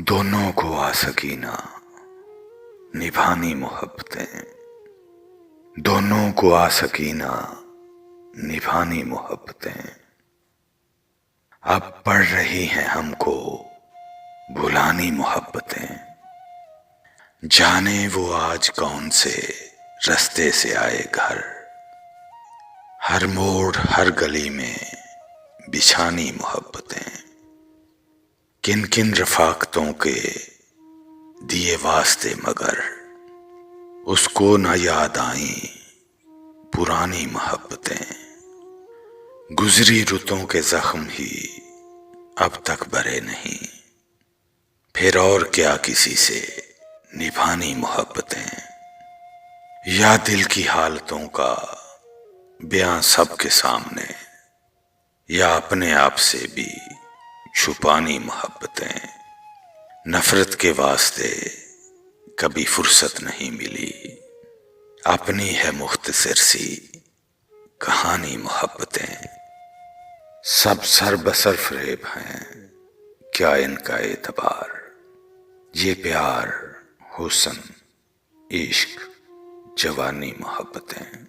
دونوں کو آسکینہ نبھانی محبتیں، دونوں کو آسکینہ نبھانی محبتیں، اب پڑھ رہی ہیں ہم کو بھلانی محبتیں۔ جانے وہ آج کون سے رستے سے آئے گھر، ہر موڑ ہر گلی میں بچھانی محبتیں۔ کن کن رفاقتوں کے دیے واسطے مگر اس کو نہ یاد آئیں پرانی محبتیں۔ گزری رتوں کے زخم ہی اب تک بھرے نہیں، پھر اور کیا کسی سے نبھانی محبتیں۔ یا دل کی حالتوں کا بیان سب کے سامنے، یا اپنے آپ سے بھی چھپانی محبتیں۔ نفرت کے واسطے کبھی فرصت نہیں ملی، اپنی ہے مختصر سی کہانی محبتیں۔ سب سر بسر فریب ہیں، کیا ان کا اعتبار، یہ پیار، حسن، عشق، جوانی محبتیں۔